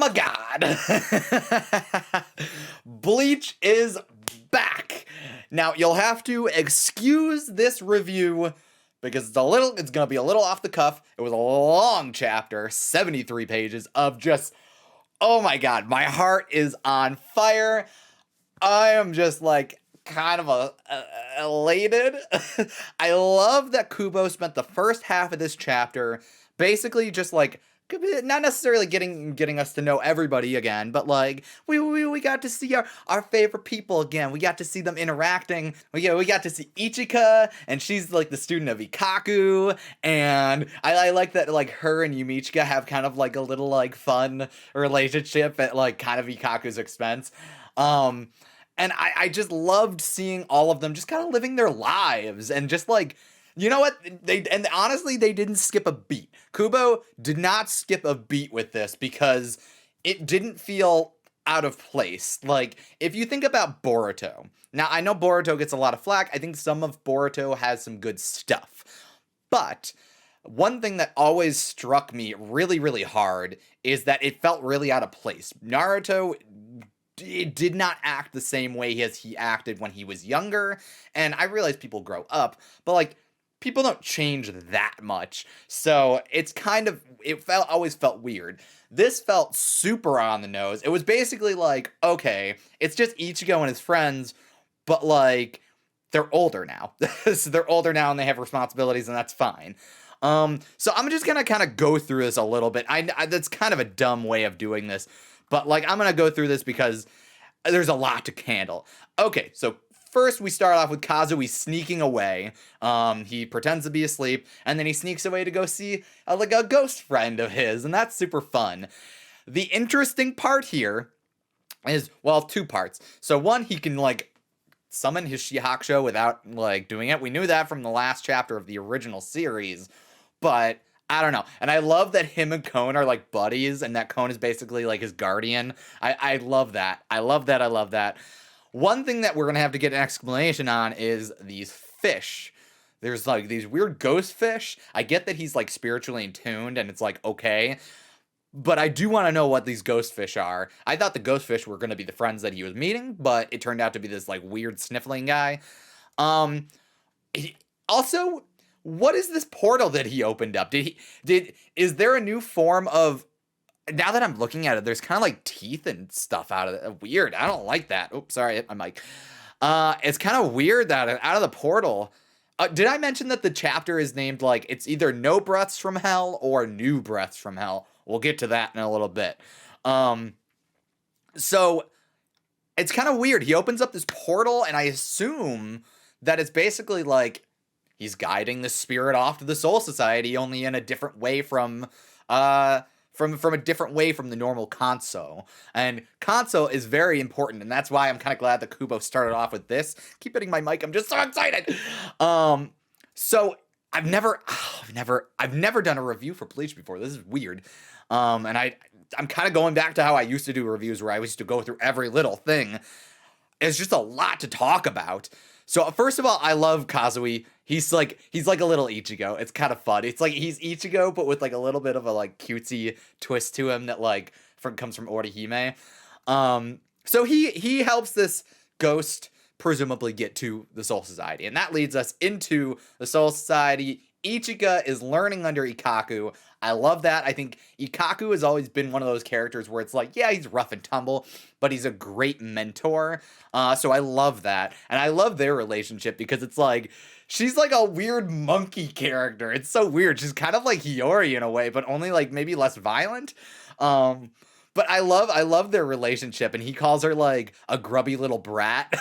my god. Bleach is back. Now, you'll have to excuse this review because it's gonna be a little off the cuff. It was a long chapter, 73 pages of just, oh my god, my heart is on fire. I am just like kind of elated. I love that Kubo spent the first half of this chapter basically just like not necessarily getting us to know everybody again, but like we got to see our favorite people again. We got to see them interacting. We got to see Ichika, and she's like the student of Ikaku, and I like that like her and Yumichika have kind of like a little like fun relationship at like kind of Ikaku's expense. And I just loved seeing all of them just kind of living their lives and just like, you know what? And honestly, they didn't skip a beat. Kubo did not skip a beat with this because it didn't feel out of place. Like, if you think about Boruto. Now, I know Boruto gets a lot of flack. I think some of Boruto has some good stuff. But one thing that always struck me really, really hard is that it felt really out of place. Naruto did not act the same way as he acted when he was younger. And I realize people grow up, but like, people don't change that much. So it's kind of, always felt weird. This felt super on the nose. It was basically like, okay, it's just Ichigo and his friends, but like, they're older now. So they're older now and they have responsibilities, and that's fine. So I'm just gonna kind of go through this a little bit. I that's kind of a dumb way of doing this, but like, I'm gonna go through this because there's a lot to handle. Okay, so first, we start off with Kazui sneaking away. He pretends to be asleep, and then he sneaks away to go see like a ghost friend of his, and that's super fun. The interesting part here is, well, two parts. So one, he can like summon his Shihakusho without like doing it. We knew that from the last chapter of the original series, but I don't know. And I love that him and Kon are like buddies, and that Kon is basically like his guardian. I love that. I love that. I love that. One thing that we're going to have to get an explanation on is these fish. There's like these weird ghost fish. I get that he's like spiritually attuned and it's like, okay. But I do want to know what these ghost fish are. I thought the ghost fish were going to be the friends that he was meeting, but it turned out to be this like weird sniffling guy. Also, what is this portal that he opened up? Is there a new form of, now that I'm looking at it, there's kind of like teeth and stuff out of it. Weird. I don't like that. Oops, sorry, I hit my mic. It's kind of weird that out of the portal. Did I mention that the chapter is named like it's either No Breaths from Hell or New Breaths from Hell? We'll get to that in a little bit. So it's kind of weird. He opens up this portal, and I assume that it's basically like he's guiding the spirit off to the Soul Society, only in a different way from a different way from the normal Kanso. And Kanso is very important, and that's why I'm kind of glad that Kubo started off with this. Keep hitting my mic, I'm just so excited. So I've never done a review for Bleach before. This is weird. And I'm kind of going back to how I used to do reviews, where I used to go through every little thing. It's just a lot to talk about. So first of all, I love Kazui. He's like a little Ichigo. It's kind of fun. It's like he's Ichigo, but with like a little bit of a like cutesy twist to him that like comes from Orihime. So he helps this ghost presumably get to the Soul Society, and that leads us into the Soul Society. Ichika is learning under Ikaku. I love that. I think Ikaku has always been one of those characters where it's like, yeah, he's rough and tumble, but he's a great mentor. So I love that. And I love their relationship because it's like, she's like a weird monkey character. It's so weird. She's kind of like Hiyori in a way, but only like maybe less violent. But I love their relationship, and he calls her like a grubby little brat.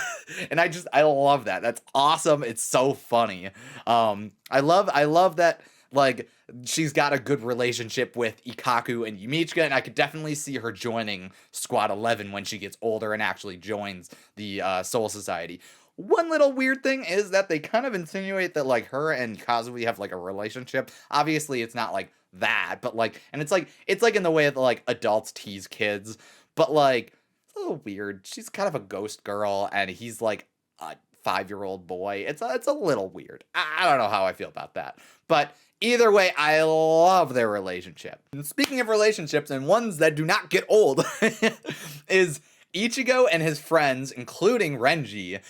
And I love that. That's awesome. It's so funny. I love that like she's got a good relationship with Ikaku and Yumichika, and I could definitely see her joining Squad 11 when she gets older and actually joins the Soul Society. One little weird thing is that they kind of insinuate that like her and Kazui have like a relationship. Obviously, it's not like that, but like, and it's like in the way that like adults tease kids, but like it's a little weird. She's kind of a ghost girl, and he's like a 5-year-old boy. It's a little weird. I don't know how I feel about that, but Either way, I love their relationship. And speaking of relationships and ones that do not get old, is Ichigo and his friends, including Renji.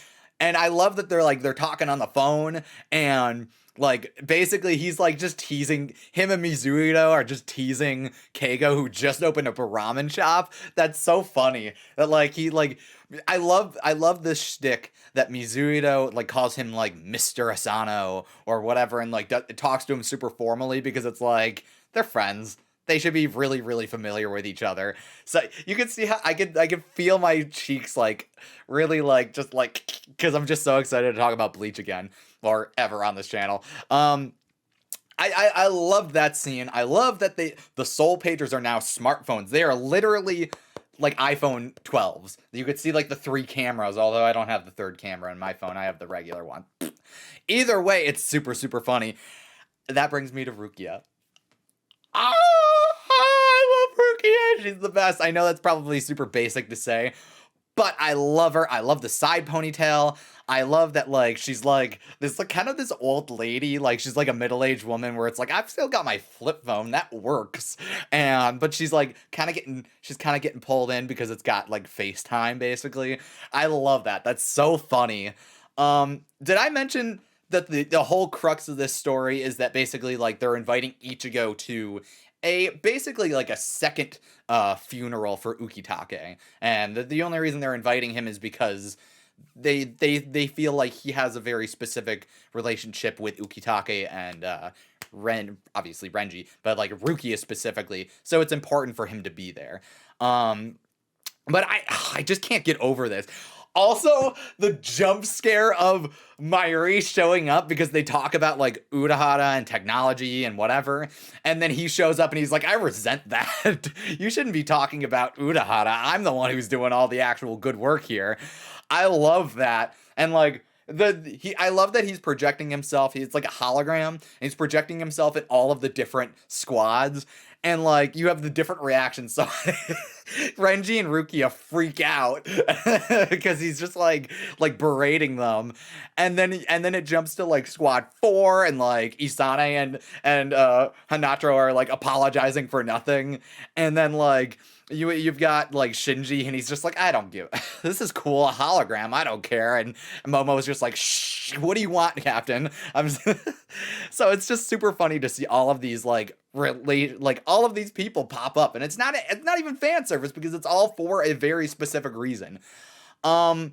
And I love that they're talking on the phone, and like basically he's like just teasing him, and Mizuhiro are just teasing Keigo, who just opened up a ramen shop. That's so funny. That I love this shtick that Mizuhiro like calls him like Mr. Asano or whatever, and like talks to him super formally, because it's like they're friends. They should be really, really familiar with each other. So you can see how I could feel my cheeks like really like just like, because I'm just so excited to talk about Bleach again, or ever on this channel. I love that scene. I love that the soul pagers are now smartphones. They are literally like iPhone 12s. You could see like the 3 cameras, although I don't have the 3rd camera in my phone. I have the regular one. Either way, it's super, super funny. That brings me to Rukia. I love Rukia. She's the best. I know that's probably super basic to say, but I love her. I love the side ponytail. I love that, like, she's like this, like, kind of this old lady, like she's like a middle-aged woman where it's like, I've still got my flip phone, that works. But she's like kind of getting pulled in because it's got like FaceTime basically. I love that. That's so funny. Did I mention that the whole crux of this story is that basically like they're inviting Ichigo to basically like a second funeral for Ukitake, and the only reason they're inviting him is because they feel like he has a very specific relationship with Ukitake and obviously Renji, but like Rukia specifically, so it's important for him to be there. But I just can't get over this. Also, the jump scare of Mayuri showing up because they talk about like Urahara and technology and whatever, and then he shows up and he's like, I resent that. You shouldn't be talking about Urahara. I'm the one who's doing all the actual good work here. I love that. And like I love that he's projecting himself. He's like a hologram, and he's projecting himself at all of the different squads. And like you have the different reactions. So Renji and Rukia freak out because he's just like berating them, and then it jumps to like Squad 4, and like Isane and Hanataro are like apologizing for nothing, and then like you've got like Shinji, and he's just like, I don't give this is cool, a hologram, I don't care, and Momo's just like, shh, what do you want, Captain? So it's just super funny to see all of these like all of these people pop up, and it's not even fan service because it's all for a very specific reason. I'm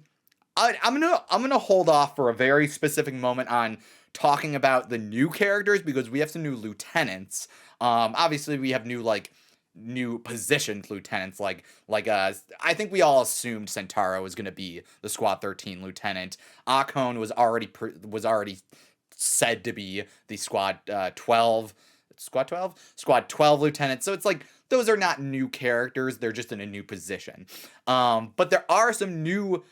gonna hold off for a very specific moment on talking about the new characters because we have some new lieutenants. Obviously we have new positioned lieutenants, like I think we all assumed Sentaro was going to be the Squad 13 lieutenant. Akon was already said to be the Squad 12 lieutenant. So it's like those are not new characters, they're just in a new position. But there are some new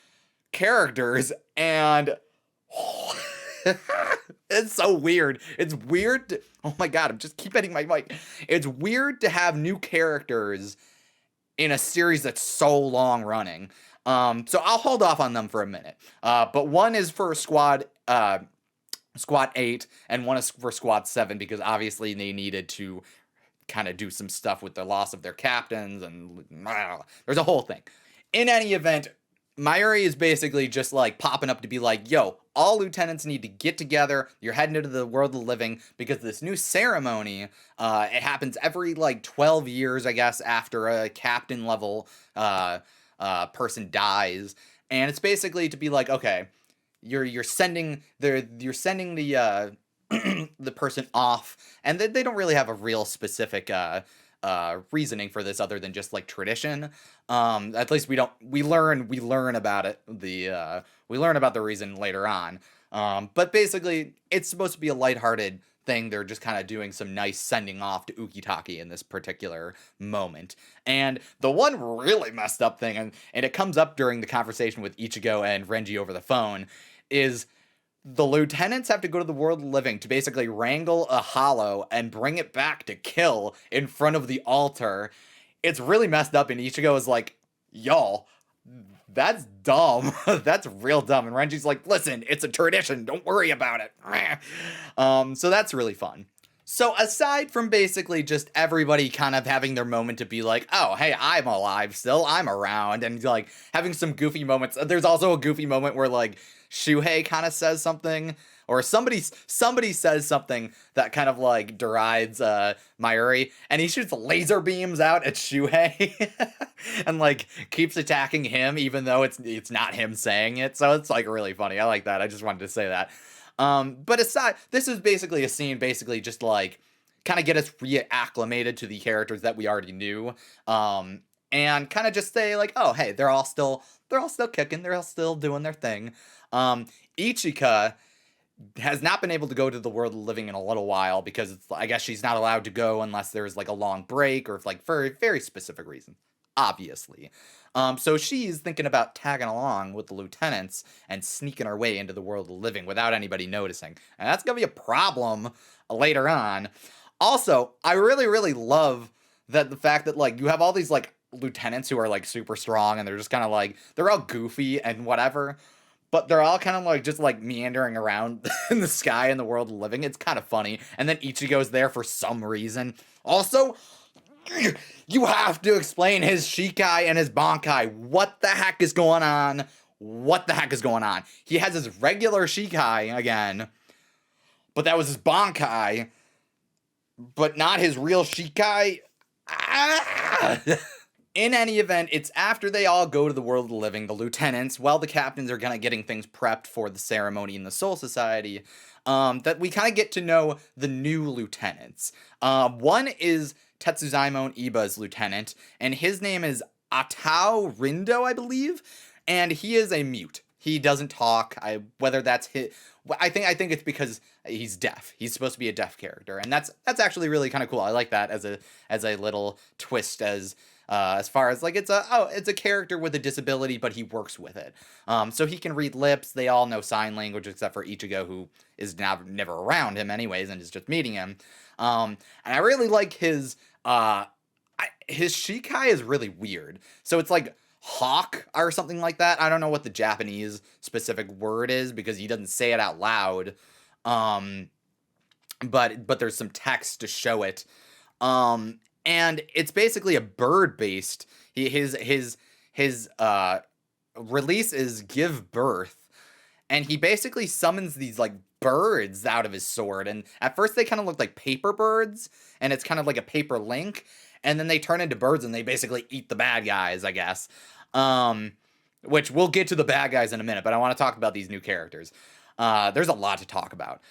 characters, and it's so weird. It's weird. Oh my god, I'm just keep hitting my mic. It's weird to have new characters in a series that's so long running. So I'll hold off on them for a minute. But one is for Squad 8, and one is for Squad 7 because obviously they needed to kind of do some stuff with the loss of their captains, and there's a whole thing. In any event, Mayuri is basically just like popping up to be like, yo, all lieutenants need to get together. You're heading into the world of the living because this new ceremony, it happens every like 12 years, I guess, after a captain level person dies. And it's basically to be like, okay, you're sending the the person off, and they don't really have a real specific reasoning for this other than just like tradition. At least we learn about it. We learn about the reason later on. But basically it's supposed to be a lighthearted thing. They're just kind of doing some nice sending off to Ukitake in this particular moment. And the one really messed up thing, and it comes up during the conversation with Ichigo and Renji over the phone, is the lieutenants have to go to the world of living to basically wrangle a hollow and bring it back to kill in front of the altar. It's really messed up, and Ichigo is like, y'all, that's dumb. That's real dumb. And Renji's like, listen, it's a tradition. Don't worry about it. So that's really fun. So aside from basically just everybody kind of having their moment to be like, oh, hey, I'm alive still, I'm around, and like having some goofy moments. There's also a goofy moment where like Shuhei kind of says something, or somebody says something that kind of like derides Mayuri, and he shoots laser beams out at Shuhei and like keeps attacking him even though it's not him saying it. So it's like really funny. I like that. I just wanted to say that. But aside, this is basically a scene, basically just like kind of get us reacclimated to the characters that we already knew, and kind of just say like, oh, hey, they're all still kicking, they're all still doing their thing. Ichika has not been able to go to the world of living in a little while because I guess she's not allowed to go unless there's like a long break or like for a very specific reason, obviously. So she's thinking about tagging along with the lieutenants and sneaking her way into the world of living without anybody noticing. And that's going to be a problem later on. Also, I really, really love that the fact that like you have all these like lieutenants who are like super strong and they're just kind of like, they're all goofy and whatever, but they're all kind of like just like meandering around in the sky in the world of living. It's kind of funny. And then Ichigo's there for some reason. Also, you have to explain his Shikai and his Bankai. What the heck is going on? What the heck is going on? He has his regular Shikai again, but that was his Bankai, but not his real Shikai. Ah! In any event, it's after they all go to the world of the living, the lieutenants, while the captains are kind of getting things prepped for the ceremony in the Soul Society, that we kind of get to know the new lieutenants. One is Tetsuzaimon Iba's lieutenant, and his name is Atao Rindo, I believe, and he is a mute. He doesn't talk. Whether that's his, I think it's because he's deaf. He's supposed to be a deaf character, and that's actually really kind of cool. I like that as a little twist as far as like it's a character with a disability, but he works with it. So he can read lips. They all know sign language except for Ichigo, who is never around him anyways and is just meeting him. And I really like his Shikai is really weird. So it's like hawk or something like that. I don't know what the Japanese specific word is because he doesn't say it out loud. But there's some text to show it. And it's basically a bird-based. His release is give birth, and he basically summons these like birds out of his sword. And at first they kind of look like paper birds, and it's kind of like a paper link. And then they turn into birds, and they basically eat the bad guys, I guess. Which we'll get to the bad guys in a minute, but I want to talk about these new characters. There's a lot to talk about.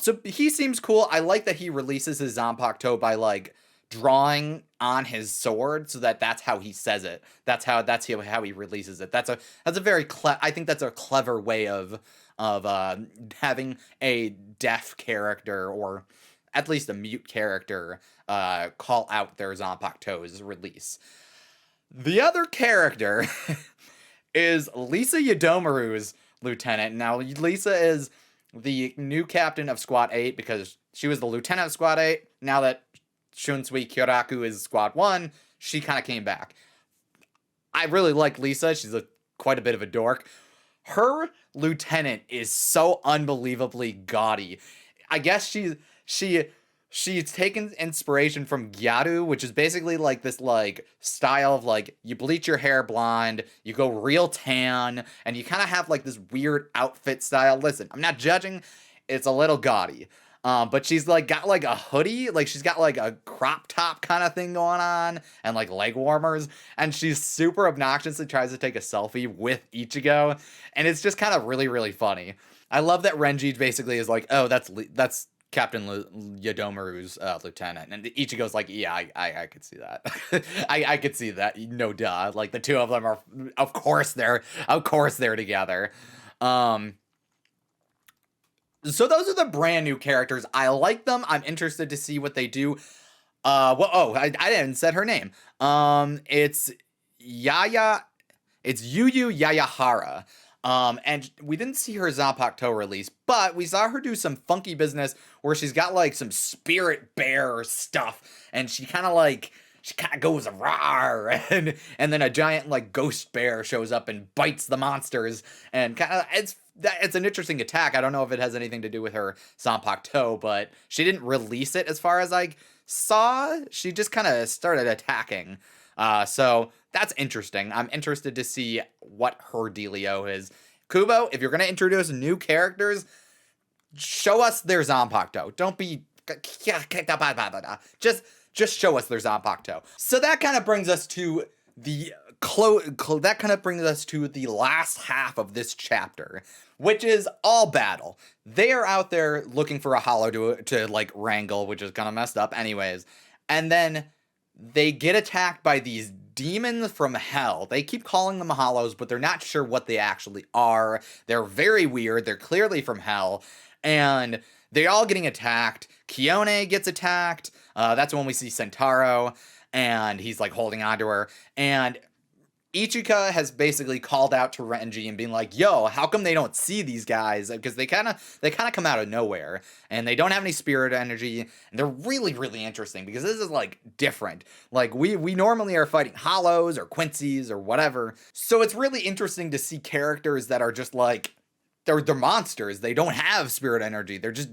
So he seems cool. I like that he releases his Zanpakuto by like drawing on his sword, so that's how he says it. That's how he releases it. That's a very I think that's a clever way of having a deaf character, or at least a mute character, call out their Zanpakuto's release. The other character is Lisa Yodomaru's lieutenant. Now, Lisa is the new captain of Squad 8 because she was the lieutenant of Squad 8. Now that Shunsui Kyoraku is Squad 1, she kind of came back. I really like Lisa. She's quite a bit of a dork. Her lieutenant is so unbelievably gaudy. I guess she's taken inspiration from Gyaru, which is basically like this like style of like you bleach your hair blonde, you go real tan, and you kind of have like this weird outfit style. Listen, I'm not judging. It's a little gaudy. But she's like got like a hoodie, like she's got like a crop top kind of thing going on and like leg warmers, and she's super obnoxious and tries to take a selfie with Ichigo, and it's just kind of really, really funny. I love that Renji basically is like, oh, that's Captain Yodomaru's lieutenant, and Ichigo's like, yeah, I could see that. I could see that, no duh. Like the two of them are, of course they're together. So those are the brand new characters. I like them. I'm interested to see what they do. I didn't set her name. It's Yaya. It's Yu Yayahara. And we didn't see her Zanpakuto release, but we saw her do some funky business where she's got like some spirit bear stuff, and she kind of goes rawr, and then a giant like ghost bear shows up and bites the monsters, and kind of it's an interesting attack. I don't know if it has anything to do with her Zanpakuto, but she didn't release it as far as I saw. She just kind of started attacking. So that's interesting. I'm interested to see what her dealio is. Kubo, if you're going to introduce new characters, show us their Zanpakuto. Don't be... Just show us their Zanpakuto. So that kind of brings us to the last half of this chapter, which is all battle. They are out there looking for a hollow to like wrangle, which is kind of messed up anyways. And then they get attacked by these demons from hell. They keep calling them hollows, but they're not sure what they actually are. They're very weird. They're clearly from hell. And they're all getting attacked. Kione gets attacked. That's when we see Sentaro, and he's like holding on to her. And Ichika has basically called out to Renji and being like, yo, how come they don't see these guys? Because they kind of come out of nowhere, and they don't have any spirit energy, and they're really, really interesting, because this is, like, different. Like, we normally are fighting hollows, or Quincy's, or whatever, so it's really interesting to see characters that are just, like, they're monsters. They don't have spirit energy. They're just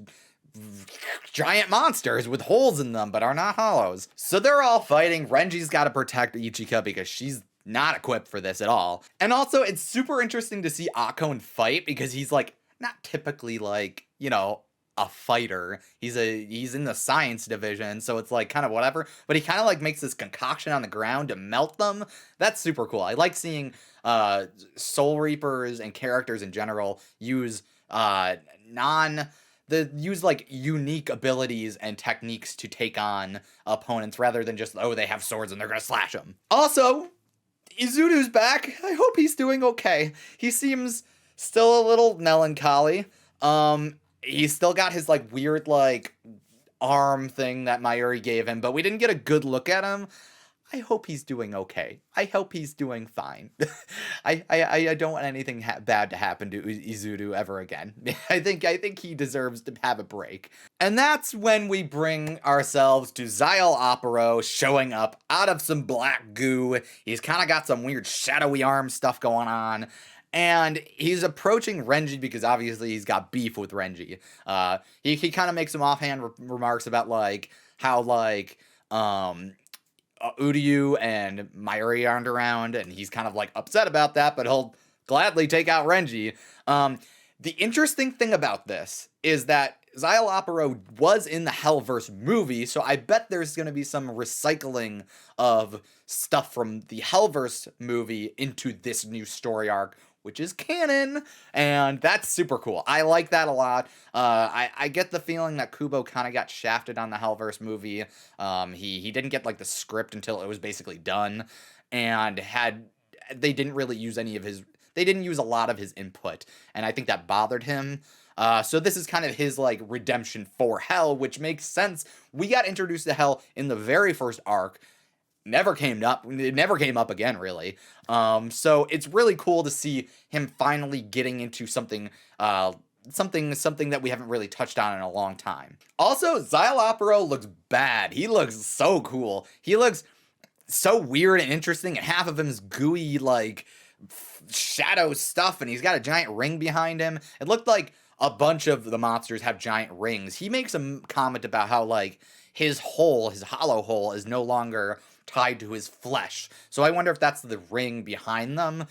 giant monsters with holes in them, but are not hollows. So they're all fighting. Renji's got to protect Ichika because she's not equipped for this at all. And also, it's super interesting to see Akon fight because he's like not typically like, you know, a fighter. He's in the science division, so it's like kind of whatever, but he kind of like makes this concoction on the ground to melt them. That's super cool. I like seeing Soul Reapers and characters in general use use like unique abilities and techniques to take on opponents rather than just, oh, they have swords and they're gonna slash them. Also, Izuru's back. I hope he's doing okay. He seems still a little melancholy. He's still got his like weird like arm thing that Mayuri gave him, but we didn't get a good look at him. I hope he's doing okay. I hope he's doing fine. I don't want anything bad to happen to Izuru ever again. I think he deserves to have a break. And that's when we bring ourselves to Xyle Aparo showing up out of some black goo. He's kind of got some weird shadowy arm stuff going on. And he's approaching Renji because obviously he's got beef with Renji. He kind of makes some offhand remarks about like how like Uryu and Mayuri aren't around, and he's kind of like upset about that, but he'll gladly take out Renji. The interesting thing about this is that Xyle Aparo was in the Hellverse movie, so I bet there's going to be some recycling of stuff from the Hellverse movie into this new story arc, which is canon, and that's super cool. I like that a lot. I get the feeling that Kubo kind of got shafted on the Hellverse movie. He didn't get like the script until it was basically done, and they didn't really use they didn't use a lot of his input, and I think that bothered him. So this is kind of his like redemption for Hell, which makes sense. We got introduced to Hell in the very first arc. It never came up again, really. So it's really cool to see him finally getting into something that we haven't really touched on in a long time. Also, Xyle Aparo looks bad. He looks so cool. He looks so weird and interesting, and half of him is gooey, like, shadow stuff, and he's got a giant ring behind him. It looked like a bunch of the monsters have giant rings. He makes a comment about how, like, his hollow hole, is no longer tied to his flesh. So I wonder if that's the ring behind them.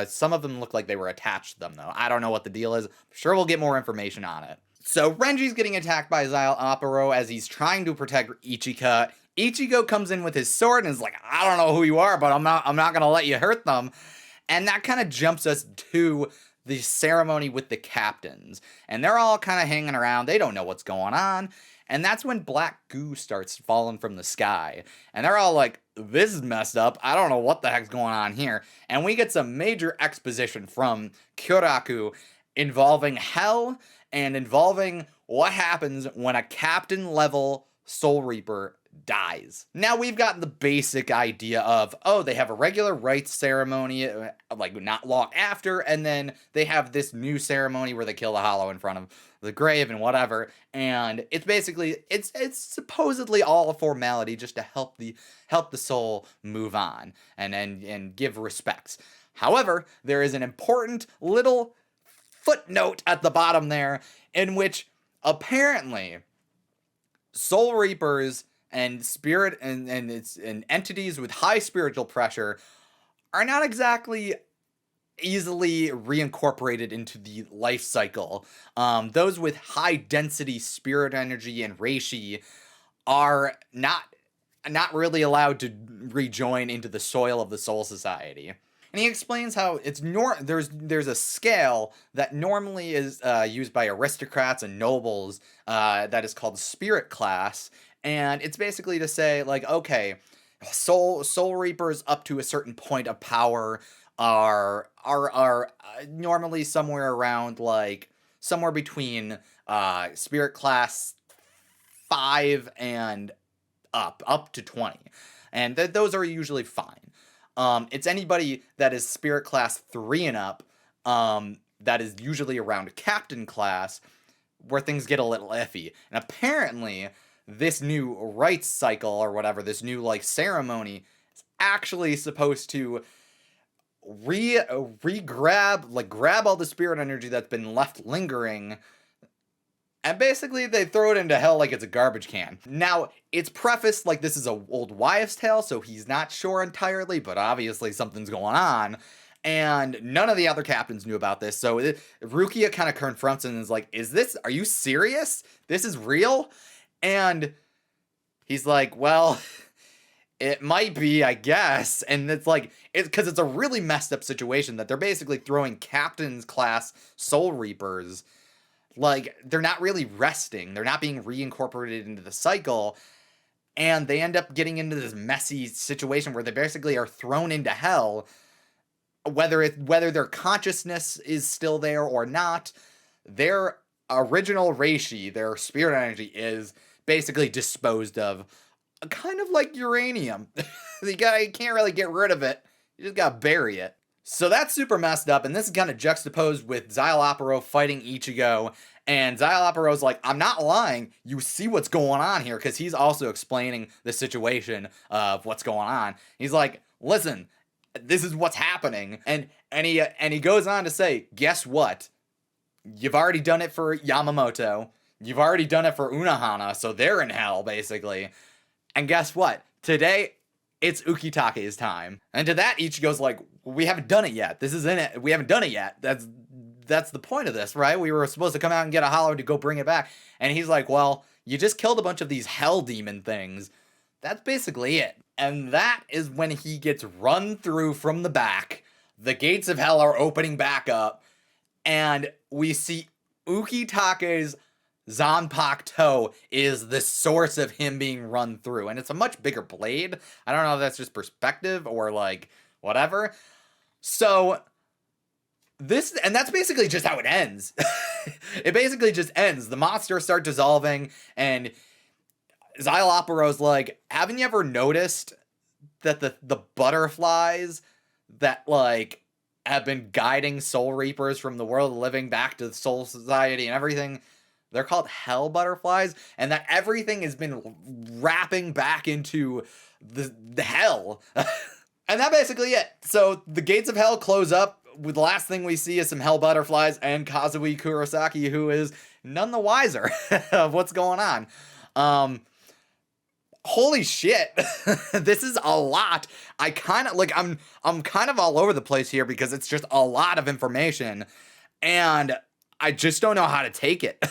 Some of them look like they were attached to them, though. I don't know what the deal is. I'm sure we'll get more information on it. So Renji's getting attacked by Xyle Aparo as he's trying to protect Ichika. Ichigo comes in with his sword and is like, I don't know who you are, but I'm not gonna let you hurt them. And that kind of jumps us to the ceremony with the captains. And they're all kind of hanging around. They don't know what's going on. And that's when black goo starts falling from the sky. And they're all like, this is messed up. I don't know what the heck's going on here. And we get some major exposition from Kyoraku involving Hell and involving what happens when a captain level Soul Reaper dies. Now we've got the basic idea of, oh, they have a regular rites ceremony, like not long after, and then they have this new ceremony where they kill the hollow in front of the grave and whatever, and it's basically, it's supposedly all a formality just to help the soul move on and give respects. However, there is an important little footnote at the bottom there, in which apparently Soul Reapers and spirit and entities with high spiritual pressure are not exactly easily reincorporated into the life cycle. Those with high density spirit energy and reishi are not really allowed to rejoin into the soil of the Soul Society. And he explains how it's there's a scale that normally is used by aristocrats and nobles that is called spirit class, and it's basically to say, like, okay, soul reapers up to a certain point of power are normally somewhere around, like, somewhere between spirit class 5 and up to 20, and those are usually fine. It's anybody that is spirit class 3 and up, that is usually around captain class, where things get a little iffy. And apparently, this new rites cycle, or whatever, this new, like, ceremony, is actually supposed to grab all the spirit energy that's been left lingering, and basically they throw it into hell like it's a garbage can. Now, it's prefaced like this is a old wives' tale, so he's not sure entirely, but obviously something's going on. And none of the other captains knew about this, so Rukia kind of confronts him and is like, are you serious? This is real? And he's like, well, it might be, I guess. And it's like, because it's a really messed up situation that they're basically throwing captain's class Soul Reapers. Like, they're not really resting. They're not being reincorporated into the cycle. And they end up getting into this messy situation where they basically are thrown into hell. Whether their consciousness is still there or not, their original reishi, their spirit energy, is basically disposed of. Kind of like uranium. You can't really get rid of it. You just gotta bury it. So that's super messed up, and this is kind of juxtaposed with Xyloapero fighting Ichigo, and Xyloapero's like, I'm not lying, you see what's going on here, because he's also explaining the situation of what's going on. He's like, listen, this is what's happening, and he goes on to say, guess what? You've already done it for Yamamoto, you've already done it for Unohana, so they're in hell, basically. And guess what? Today, it's Ukitake's time. And to that, Ichigo's like, we haven't done it yet. This isn't it. We haven't done it yet. That's the point of this, right? We were supposed to come out and get a hollow to go bring it back. And he's like, well, you just killed a bunch of these hell demon things. That's basically it. And that is when he gets run through from the back. The gates of hell are opening back up. And we see Ukitake's Zanpakuto is the source of him being run through, and it's a much bigger blade. I don't know if that's just perspective or, like, whatever. So that's basically just how it ends. It basically just ends. The monsters start dissolving, and Xyloapero's like, haven't you ever noticed that the butterflies that, like, have been guiding Soul Reapers from the world of the living back to the Soul Society and everything, they're called hell butterflies, and that everything has been wrapping back into the hell. And that's basically it. So the gates of hell close up. The last thing we see is some hell butterflies and Kazui Kurosaki, who is none the wiser of what's going on. Holy shit. This is a lot. I'm kind of all over the place here because it's just a lot of information, and I just don't know how to take it.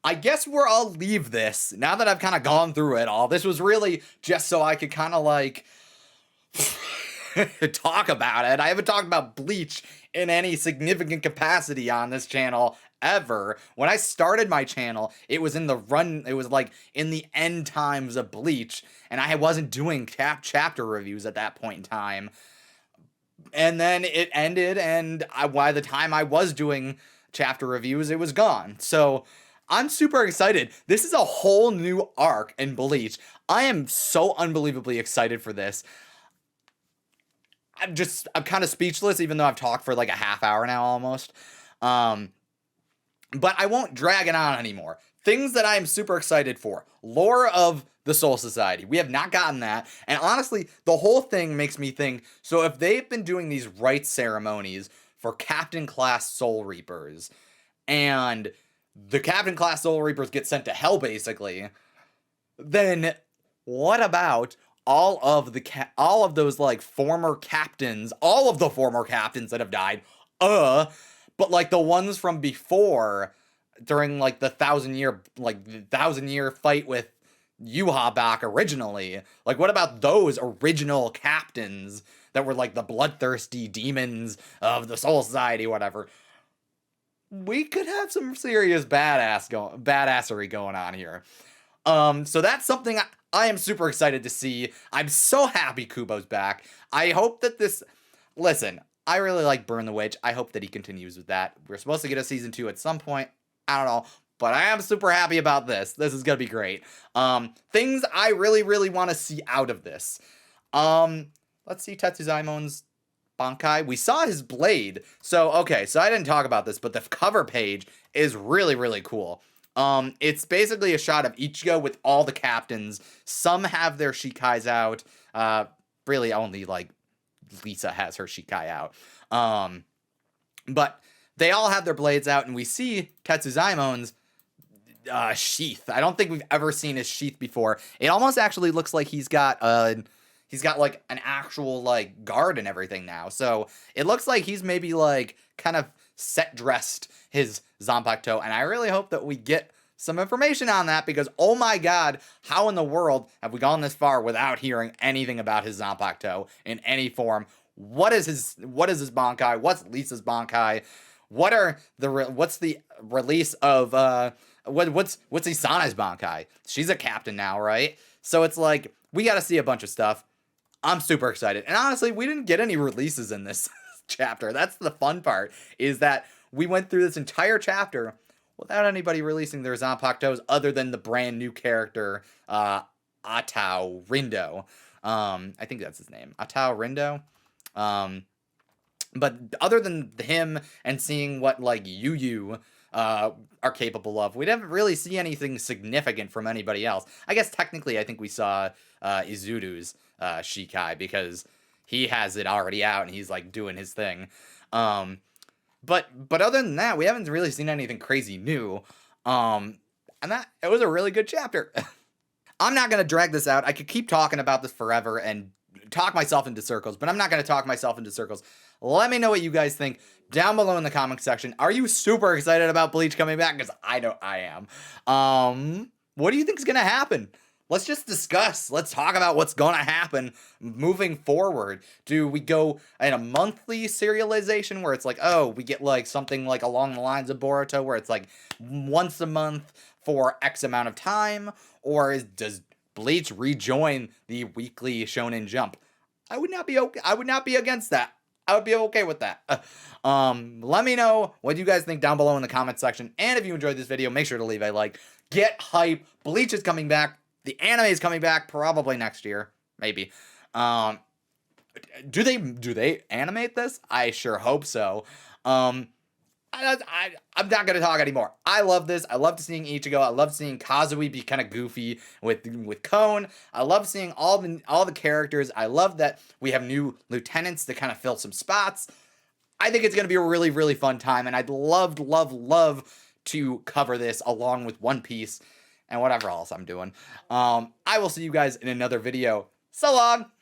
I guess where I'll leave this, now that I've kind of gone through it all, this was really just so I could kind of, like, talk about it. I haven't talked about Bleach in any significant capacity on this channel ever. When I started my channel, it was in the end times of Bleach, and I wasn't doing chapter reviews at that point in time. And then it ended, and by the time I was doing chapter reviews, it was gone. So I'm super excited. This is a whole new arc in Bleach. I am so unbelievably excited for this. I'm kind of speechless, even though I've talked for like a half hour now almost. But I won't drag it on anymore. Things that I am super excited for. Lore of the Soul Society. We have not gotten that. And honestly, the whole thing makes me think, so if they've been doing these rites ceremonies for Captain Class Soul Reapers, and the Captain Class Soul Reapers get sent to hell, basically, then what about all of those like former captains, all of the former captains that have died, but like the ones from before, during like the 1,000-year fight with Yuha back originally? Like, what about those original captains that were like the bloodthirsty demons of the Soul Society, whatever? We could have some serious badassery going on here. So that's something I am super excited to see. I'm so happy Kubo's back. I hope that listen, I really like Burn the Witch. I hope that he continues with that. We're supposed to get a season 2 at some point. I don't know, but I am super happy about this. This is gonna be great. Things I really, really want to see out of this. Let's see Tetsuzaimon's Bankai. We saw his blade. So I didn't talk about this, but the cover page is really, really cool. It's basically a shot of Ichigo with all the captains. Some have their Shikais out. Really only like Lisa has her Shikai out. But they all have their blades out, and we see Tetsuzaimon's sheath. I don't think we've ever seen his sheath before. It almost actually looks like he's got like an actual like guard and everything now. So it looks like he's maybe like kind of set dressed his Zanpakuto, and I really hope that we get some information on that, because oh my god, how in the world have we gone this far without hearing anything about his Zanpakuto in any form? What is his Bankai? What's Lisa's Bankai? What's the release of what's Isana's Bankai? She's a captain now, right? So it's like we got to see a bunch of stuff. I'm super excited. And honestly, we didn't get any releases in this chapter. That's the fun part, is that we went through this entire chapter without anybody releasing their Zanpakutos other than the brand new character, Atao Rindo. I think that's his name. Atao Rindo. But other than him and seeing what like Yu are capable of, we didn't really see anything significant from anybody else. I guess technically I think we saw Izuru's Shikai, because he has it already out and he's like doing his thing. But other than that, we haven't really seen anything crazy new. And that it was a really good chapter. I'm not gonna drag this out. I could keep talking about this forever and talk myself into circles, but I'm not gonna talk myself into circles. Let me know what you guys think down below in the comment section. Are you super excited about Bleach coming back? Because I know I am. What do you think is gonna happen? Let's just discuss. Let's talk about what's going to happen moving forward. Do we go in a monthly serialization where it's like, oh, we get like something like along the lines of Boruto where it's like once a month for X amount of time? Or does Bleach rejoin the weekly Shonen Jump? I would not be against that. I would be okay with that. Let me know what you guys think down below in the comment section. And if you enjoyed this video, make sure to leave a like. Get hype. Bleach is coming back. The anime is coming back probably next year, maybe. Do they animate this? I sure hope so. I'm not gonna talk anymore. I love this. I love seeing Ichigo. I love seeing Kazui be kind of goofy with Kon. I love seeing all the characters. I love that we have new lieutenants to kind of fill some spots. I think it's gonna be a really, really fun time, and I'd love to cover this along with One Piece and whatever else I'm doing. I will see you guys in another video. So long!